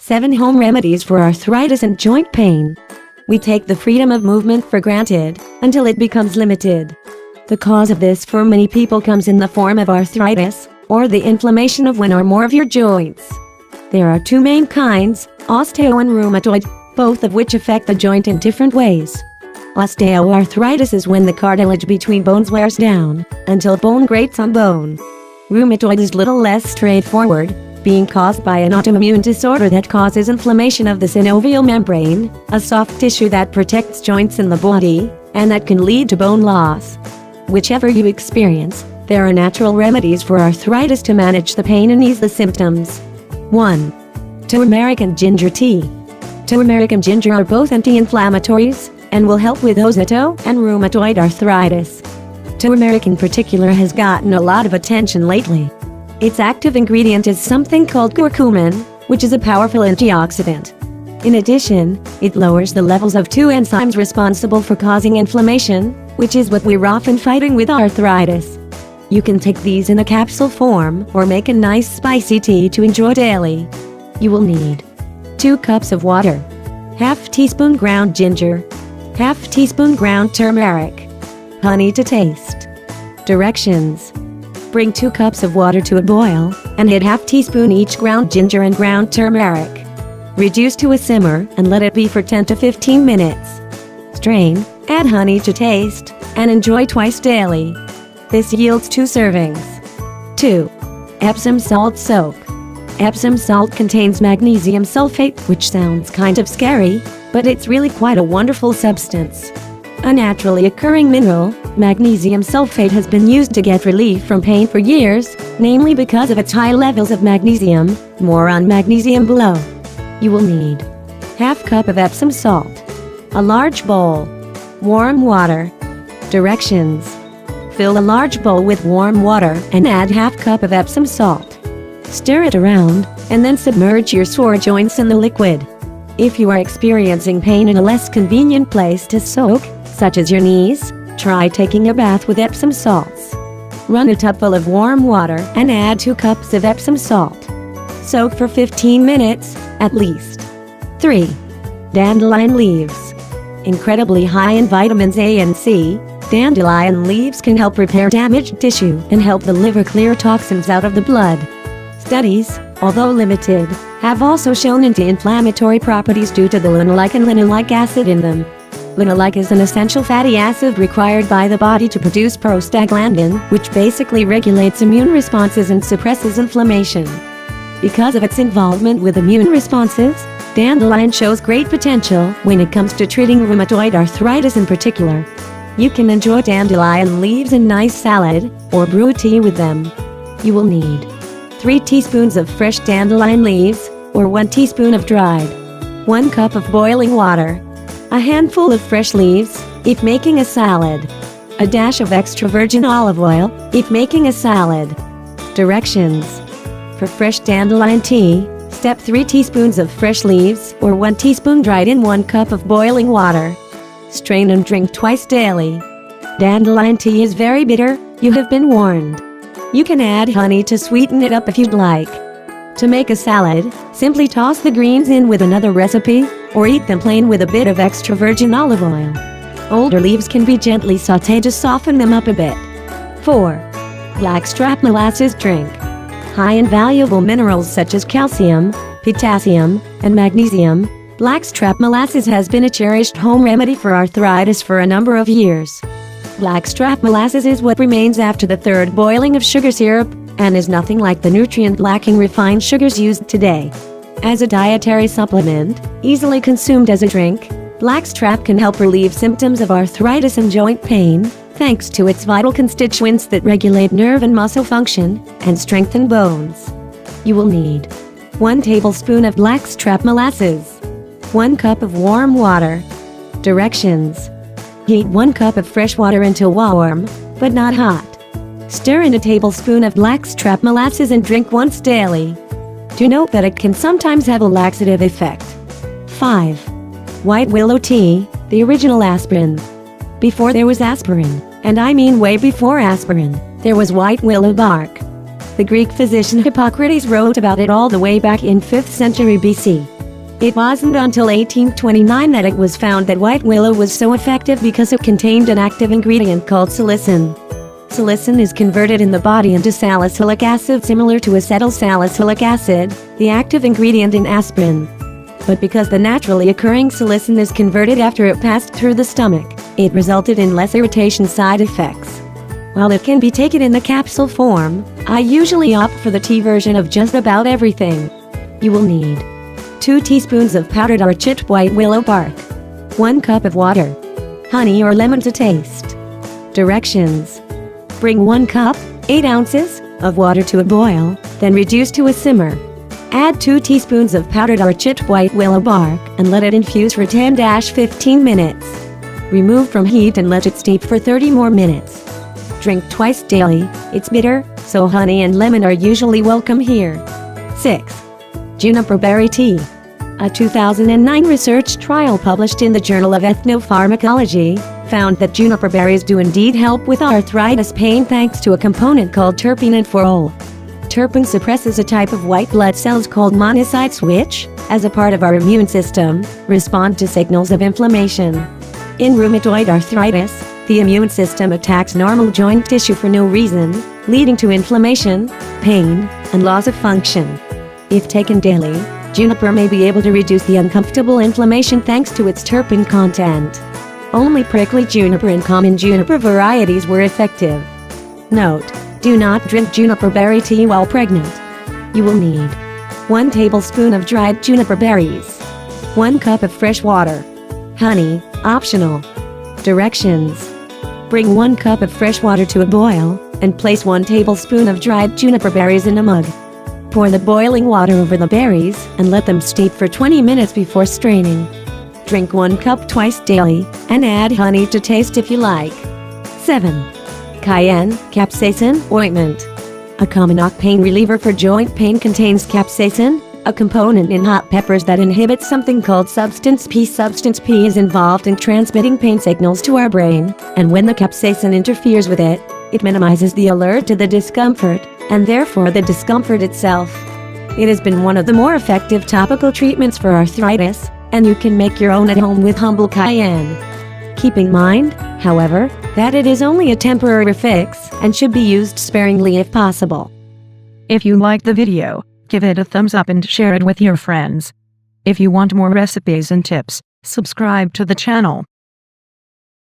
7 home remedies for arthritis and joint pain. We take the freedom of movement for granted, until it becomes limited. The cause of this for many people comes in the form of arthritis, or the inflammation of one or more of your joints. There are 2 main kinds, osteo and rheumatoid, both of which affect the joint in different ways. Osteoarthritis is when the cartilage between bones wears down, until bone grates on bone. Rheumatoid is little less straightforward, being caused by an autoimmune disorder that causes inflammation of the synovial membrane, a soft tissue that protects joints in the body, and that can lead to bone loss. Whichever you experience, there are natural remedies for arthritis to manage the pain and ease the symptoms. 1. Turmeric and ginger tea. Turmeric and ginger are both anti-inflammatories, and will help with osteo and rheumatoid arthritis. Turmeric in particular has gotten a lot of attention lately. Its active ingredient is something called curcumin, which is a powerful antioxidant. In addition, it lowers the levels of 2 enzymes responsible for causing inflammation, which is what we're often fighting with arthritis. You can take these in a capsule form or make a nice spicy tea to enjoy daily. You will need 2 cups of water, ½ teaspoon ground ginger, ½ teaspoon ground turmeric, honey to taste. Directions: bring 2 cups of water to a boil, and add ½ teaspoon each ground ginger and ground turmeric. Reduce to a simmer and let it be for 10 to 15 minutes. Strain, add honey to taste, and enjoy twice daily. This yields 2 servings. 2. Epsom salt soak. Epsom salt contains magnesium sulfate, which sounds kind of scary, but it's really quite a wonderful substance. A naturally occurring mineral, magnesium sulfate has been used to get relief from pain for years, namely because of its high levels of magnesium. More on magnesium below. You will need ½ cup of Epsom salt, a large bowl, warm water. Directions: fill a large bowl with warm water and add ½ cup of Epsom salt. Stir it around, and then submerge your sore joints in the liquid. If you are experiencing pain in a less convenient place to soak, such as your knees, try taking a bath with Epsom salts. Run a tub full of warm water and add 2 cups of Epsom salt. Soak for 15 minutes, at least. 3. Dandelion leaves. Incredibly high in vitamins A and C, dandelion leaves can help repair damaged tissue and help the liver clear toxins out of the blood. Studies, although limited, have also shown anti-inflammatory properties due to the linoleic and linoleic acid in them. Linoleic is an essential fatty acid required by the body to produce prostaglandin, which basically regulates immune responses and suppresses inflammation. Because of its involvement with immune responses, dandelion shows great potential when it comes to treating rheumatoid arthritis in particular. You can enjoy dandelion leaves in nice salad, or brew tea with them. You will need 3 teaspoons of fresh dandelion leaves, or 1 teaspoon of dried. 1 cup of boiling water. A handful of fresh leaves, if making a salad. A dash of extra virgin olive oil, if making a salad. Directions: for fresh dandelion tea, step 3 teaspoons of fresh leaves, or 1 teaspoon dried in 1 cup of boiling water. Strain and drink twice daily. Dandelion tea is very bitter, you have been warned. You can add honey to sweeten it up if you'd like. To make a salad, simply toss the greens in with another recipe, or eat them plain with a bit of extra virgin olive oil. Older leaves can be gently sautéed to soften them up a bit. 4. Blackstrap molasses drink. High in valuable minerals such as calcium, potassium, and magnesium, blackstrap molasses has been a cherished home remedy for arthritis for a number of years. Blackstrap molasses is what remains after the 3rd boiling of sugar syrup, and is nothing like the nutrient-lacking refined sugars used today. As a dietary supplement, easily consumed as a drink, blackstrap can help relieve symptoms of arthritis and joint pain, thanks to its vital constituents that regulate nerve and muscle function, and strengthen bones. You will need 1 tablespoon of blackstrap molasses, 1 cup of warm water. Directions: heat 1 cup of fresh water until warm, but not hot. Stir in a tablespoon of blackstrap molasses and drink once daily. Do note that it can sometimes have a laxative effect. 5. White willow tea, the original aspirin. Before there was aspirin, and I mean way before aspirin, there was white willow bark. The Greek physician Hippocrates wrote about it all the way back in 5th century BC. It wasn't until 1829 that it was found that white willow was so effective because it contained an active ingredient called salicin. Salicin is converted in the body into salicylic acid similar to acetylsalicylic acid, the active ingredient in aspirin. But because the naturally occurring salicin is converted after it passed through the stomach, it resulted in less irritation side effects. While it can be taken in the capsule form, I usually opt for the tea version of just about everything. You will need 2 teaspoons of powdered or chipped white willow bark, 1 cup of water, honey or lemon to taste. Directions: bring 1 cup, 8 ounces, of water to a boil, then reduce to a simmer. Add 2 teaspoons of powdered or chipped white willow bark and let it infuse for 10-15 minutes. Remove from heat and let it steep for 30 more minutes. Drink twice daily. It's bitter, so honey and lemon are usually welcome here. 6. Juniper berry tea. A 2009 research trial published in the Journal of Ethnopharmacology found that juniper berries do indeed help with arthritis pain thanks to a component called terpene. Terpene suppresses a type of white blood cells called monocytes which, as a part of our immune system, respond to signals of inflammation. In rheumatoid arthritis, the immune system attacks normal joint tissue for no reason, leading to inflammation, pain, and loss of function. If taken daily, juniper may be able to reduce the uncomfortable inflammation thanks to its terpene content. Only prickly juniper and common juniper varieties were effective. Note: do not drink juniper berry tea while pregnant. You will need 1 tablespoon of dried juniper berries, 1 cup of fresh water, honey, optional. Directions: bring 1 cup of fresh water to a boil, and place 1 tablespoon of dried juniper berries in a mug. Pour the boiling water over the berries, and let them steep for 20 minutes before straining. Drink 1 cup twice daily, and add honey to taste if you like. 7. Cayenne, Capsaicin, Ointment. A common pain reliever for joint pain contains capsaicin, a component in hot peppers that inhibits something called substance P. Substance P is involved in transmitting pain signals to our brain, and when the capsaicin interferes with it, it minimizes the alert to the discomfort, and therefore the discomfort itself. It has been one of the more effective topical treatments for arthritis, and you can make your own at home with humble cayenne. Keep in mind, however, that it is only a temporary fix and should be used sparingly if possible. If you liked the video, give it a thumbs up and share it with your friends. If you want more recipes and tips, subscribe to the channel.